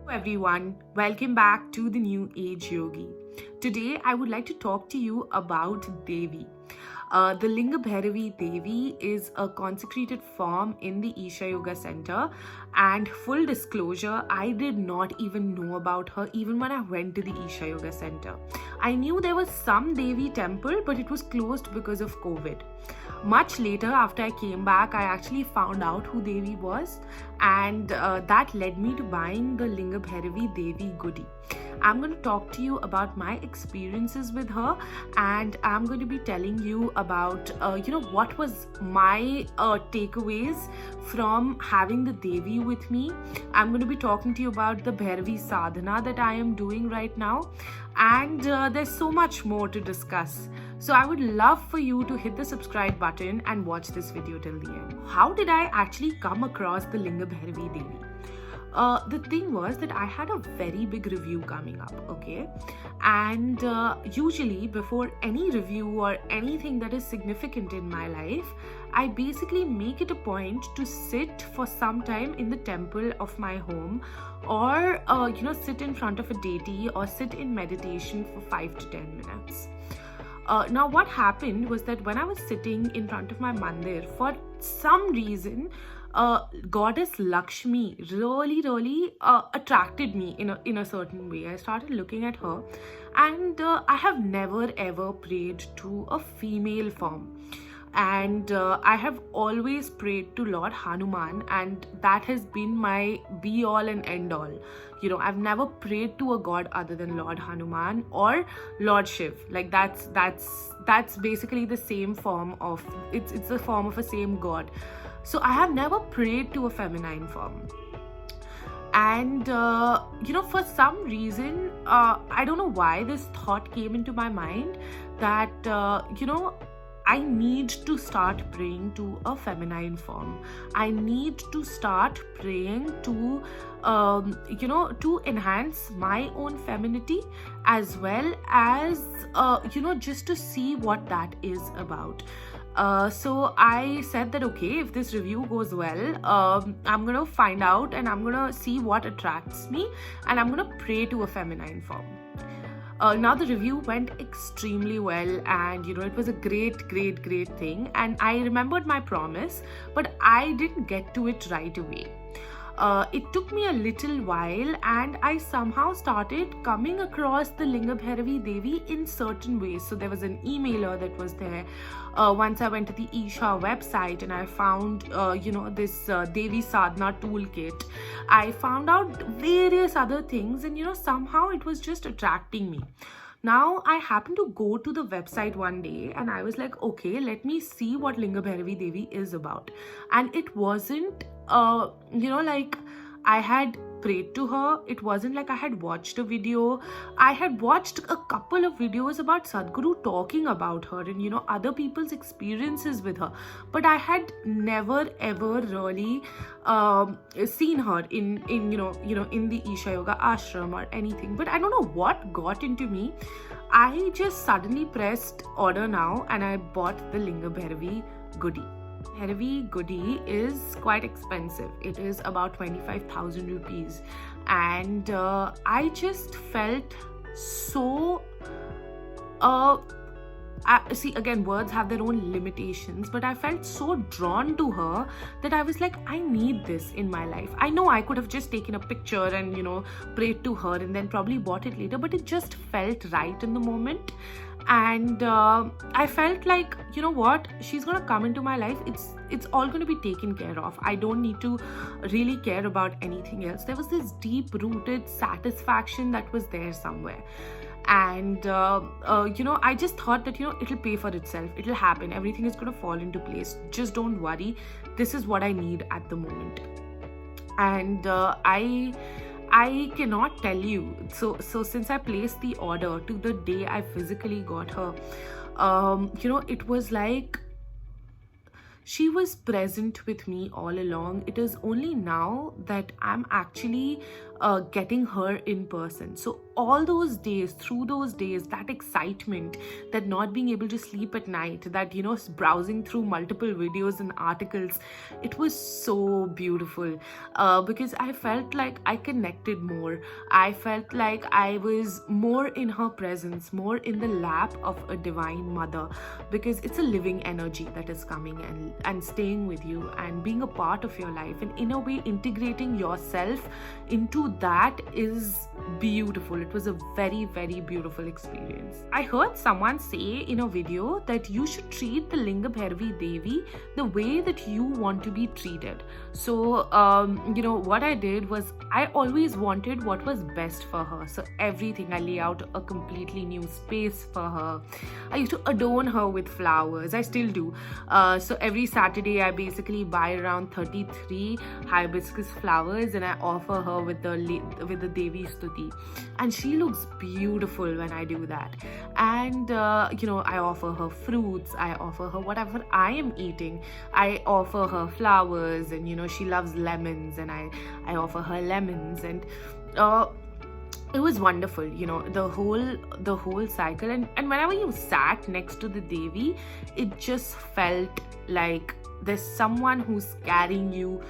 Hello everyone, welcome back to the New Age Yogi. Today I would like to talk to you about Devi. The Linga Bhairavi Devi is a consecrated form in the Isha Yoga Center, and full disclosure, I did not even know about her even when I went to the Isha Yoga Center. I knew there was some Devi temple, but it was closed because of COVID. Much later, after I came back, I actually found out who Devi was, and that led me to buying the Linga Bhairavi Devi goodie. I'm going to talk to you about my experiences with her, and I'm going to be telling you about what was my takeaways from having the Devi with me. I'm going to be talking to you about the Bhairavi sadhana that I am doing right now, and there's so much more to discuss. So I would love for you to hit the subscribe button and watch this video till the end. How did I actually come across the Linga Bhairavi Devi? The thing was that I had a very big review coming up, okay? And usually before any review or anything that is significant in my life, I basically make it a point to sit for some time in the temple of my home, or sit in front of a deity or sit in meditation for 5 to 10 minutes. Now what happened was that when I was sitting in front of my mandir, for some reason goddess Lakshmi really attracted me in a certain way. I started looking at her, and I have never ever prayed to a female form, and I have always prayed to Lord Hanuman, and that has been my be all and end all. I've never prayed to a god other than Lord Hanuman or Lord Shiv. Like that's basically the same form of it's the form of a same god. So I have never prayed to a feminine form. And for some reason, I don't know why this thought came into my mind that I need to start praying to a feminine form. I need to start praying to to enhance my own femininity, as well as just to see what that is about. So I said that okay, if this review goes well, I'm gonna find out and I'm gonna see what attracts me, and I'm gonna pray to a feminine form. Now the review went extremely well, and it was a great thing, and I remembered my promise, but I didn't get to it right away. It took me a little while, and I somehow started coming across the Linga Bhairavi Devi in certain ways. So there was an emailer that was there. Once I went to the Isha website and I found this Devi Sadhana toolkit. I found out various other things, and somehow it was just attracting me. Now I happened to go to the website one day, and I was like, okay, let me see what Linga Bhairavi Devi is about. And it wasn't like I had prayed to her. It wasn't like I had watched a video. I had watched a couple of videos about Sadhguru talking about her and other people's experiences with her, but I had never ever really seen her in the Isha Yoga ashram or anything. But I don't know what got into me. I just suddenly pressed order now, and I bought the Linga Bhairavi goodie. Bhairavi goodie is quite expensive. It is about 25,000 rupees, and I just felt so see, again, words have their own limitations, but I felt so drawn to her that I was like, I need this in my life. I know I could have just taken a picture and prayed to her and then probably bought it later, but it just felt right in the moment. And I felt like, what, she's gonna come into my life, it's all going to be taken care of. I don't need to really care about anything else. There was this deep rooted satisfaction that was there somewhere, and I just thought that it'll pay for itself, it'll happen, everything is going to fall into place, just don't worry, this is what I need at the moment. And I cannot tell you, so since I placed the order to the day I physically got her, it was like she was present with me all along. It is only now that I'm actually getting her in person. So all those days, through those days, that excitement, that not being able to sleep at night, that, you know, browsing through multiple videos and articles, it was so beautiful, because I felt like I connected more. I felt like I was more in her presence, more in the lap of a divine mother, because it's a living energy that is coming and staying with you and being a part of your life, and in a way integrating yourself into that is beautiful. It was a very, very beautiful experience. I heard someone say in a video that you should treat the Linga Bhairavi Devi the way that you want to be treated. So you know, what I did was, I always wanted what was best for her. So everything, I lay out a completely new space for her. I used to adorn her with flowers. I still do. So every Saturday I basically buy around 33 hibiscus flowers and I offer her with the Devi Stuti, and she looks beautiful when I do that. And you know, I offer her fruits, I offer her whatever I am eating, I offer her flowers, and you know, she loves lemons, and I offer her lemons, and it was wonderful, you know, the whole cycle. And whenever you sat next to the Devi, it just felt like there's someone who's carrying you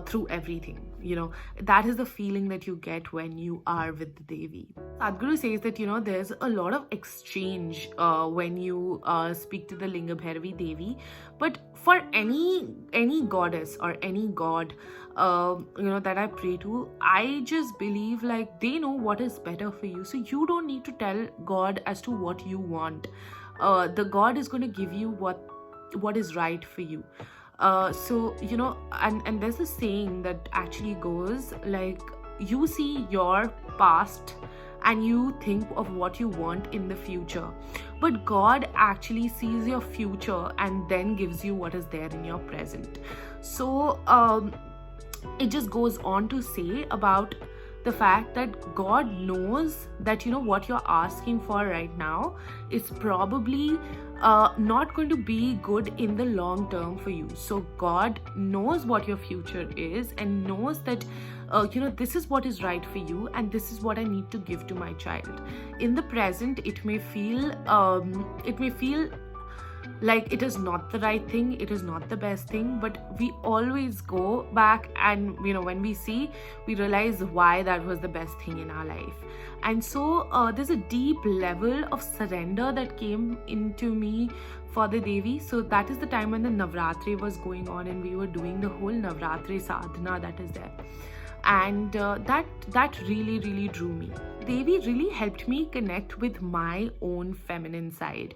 through everything. You know, that is the feeling that you get when you are with the Devi. Sadhguru says that, you know, there's a lot of exchange when you speak to the Linga Bhairavi Devi. But for any goddess or any god, you know, that I pray to, I just believe like they know what is better for you. So you don't need to tell God as to what you want. The God is going to give you what is right for you. So you know, and there's a saying that actually goes like, you see your past and you think of what you want in the future, but God actually sees your future and then gives you what is there in your present. So it just goes on to say about the fact that God knows that, you know, what you're asking for right now is probably not going to be good in the long term for you. So God knows what your future is and knows that you know, this is what is right for you and this is what I need to give to my child. In the present, it may feel like it is not the right thing, it is not the best thing, but we always go back and, you know, when we see, we realize why that was the best thing in our life. And so there's a deep level of surrender that came into me for the Devi. So that is the time when the Navratri was going on and we were doing the whole Navratri sadhana that is there. And that really drew me. Devi really helped me connect with my own feminine side,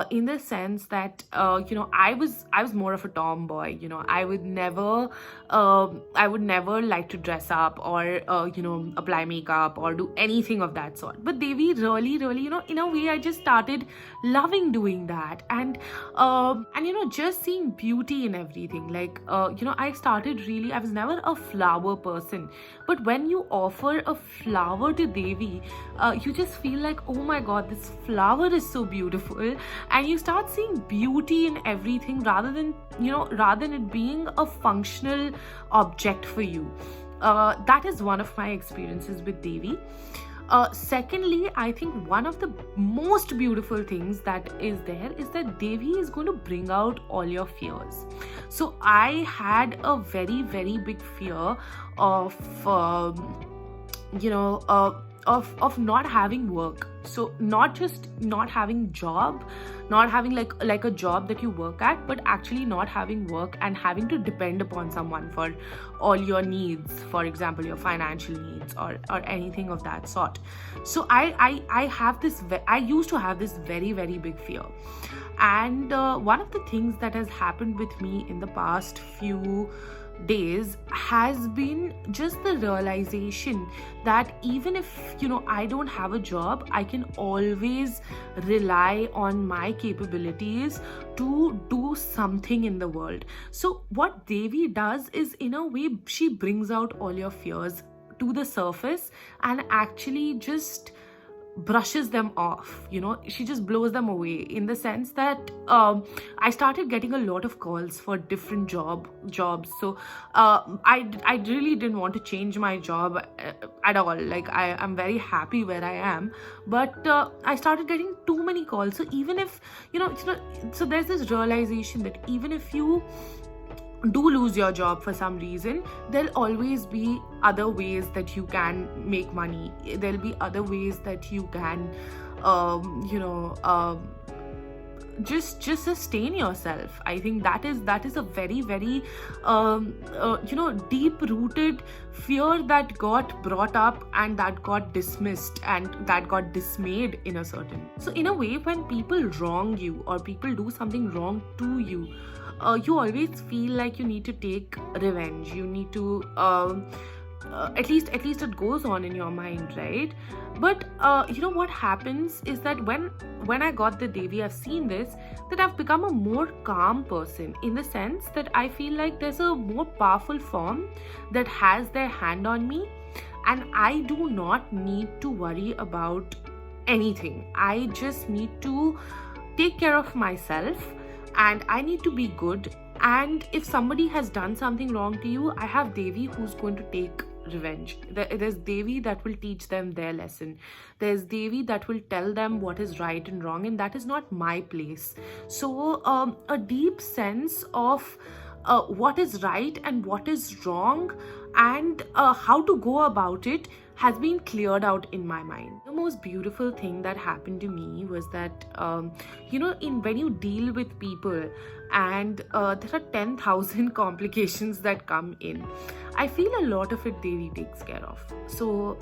in the sense that you know, I was more of a tomboy. You know, I would never like to dress up or you know, apply makeup or do anything of that sort. But Devi really, you know, in a way, I just started loving doing that, and you know, just seeing beauty in everything. Like you know, I was never a flower person, but when you offer a flower to Devi, you just feel like, oh my god, this flower is so beautiful, and you start seeing beauty in everything rather than it being a functional object for you. That is one of my experiences with Devi. Secondly, I think one of the most beautiful things that is there is that Devi is going to bring out all your fears. So I had a very big fear of of not having work. So not just not having job, not having like a job that you work at, but actually not having work and having to depend upon someone for all your needs, for example your financial needs or anything of that sort. So I used to have this very big fear. And one of the things that has happened with me in the past few days has been just the realization that even if, you know, I don't have a job, I can always rely on my capabilities to do something in the world. So what Devi does is, in a way, she brings out all your fears to the surface and actually just brushes them off. She just blows them away, in the sense that I started getting a lot of calls for different jobs. So I really didn't want to change my job at all. Like, I'm very happy where I am, but I started getting too many calls. So even if so there's this realization that even if you do lose your job for some reason, there'll always be other ways that you can make money. There'll be other ways that you can just sustain yourself. I think that is a very, very deep rooted fear that got brought up, and that got dismissed, and that got dismayed in a certain. So in a way, when people wrong you or people do something wrong to you, you always feel like you need to take revenge. You need to at least it goes on in your mind, right? But what happens is that when I got the Devi, I've seen this, that I've become a more calm person, in the sense that I feel like there's a more powerful form that has their hand on me, and I do not need to worry about anything. I just need to take care of myself, and I need to be good. And if somebody has done something wrong to you, I have Devi who's going to take revenge. There's Devi that will teach them their lesson. There's Devi that will tell them what is right and wrong, and that is not my place. So a deep sense of what is right and what is wrong, and how to go about it, has been cleared out in my mind. The most beautiful thing that happened to me was that when you deal with people, and there are 10,000 complications that come in, I feel a lot of it Devi takes care of. So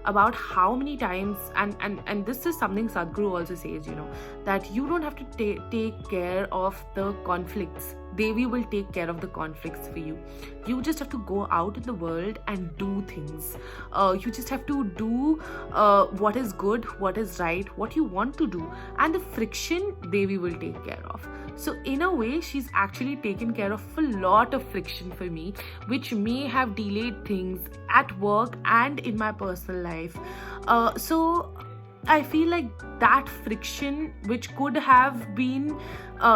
about how many times, and this is something Sadhguru also says, that you don't have to take care of the conflicts. Devi will take care of the conflicts for you. You just have to go out in the world and do things. You just have to do what is good, what is right, what you want to do, and the friction Devi will take care of. So in a way, she's actually taken care of a lot of friction for me, which may have delayed things at work and in my personal life. So I feel like that friction, which could have been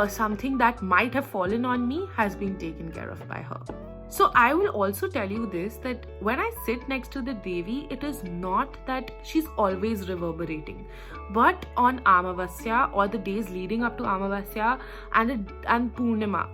something that might have fallen on me, has been taken care of by her. So I will also tell you this, that when I sit next to the Devi, it is not that she's always reverberating, but on Amavasya, or the days leading up to Amavasya and Purnima,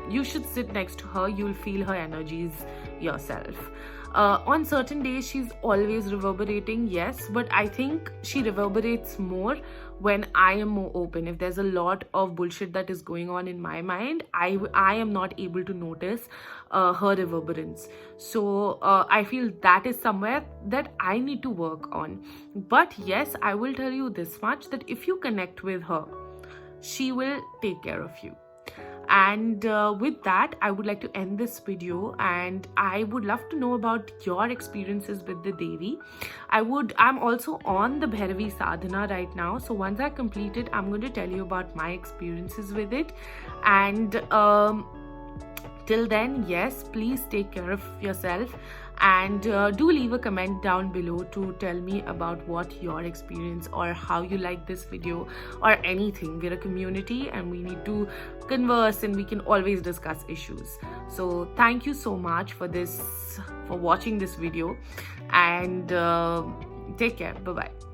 you should sit next to her. You'll feel her energies yourself. On certain days, she's always reverberating, yes, but I think she reverberates more when I am more open. If there's a lot of bullshit that is going on in my mind, I am not able to notice her reverberance. So I feel that is somewhere that I need to work on. But yes, I will tell you this much, that if you connect with her, she will take care of you. And with that, I would like to end this video, and I would love to know about your experiences with the Devi. I'm also on the Bhairavi Sadhana right now, so once I complete it, I'm going to tell you about my experiences with it. And till then, yes, please take care of yourself, and do leave a comment down below to tell me about what your experience or how you like this video or anything. We're a community and we need to converse, and we can always discuss issues. So thank you so much for watching this video, and take care. Bye bye.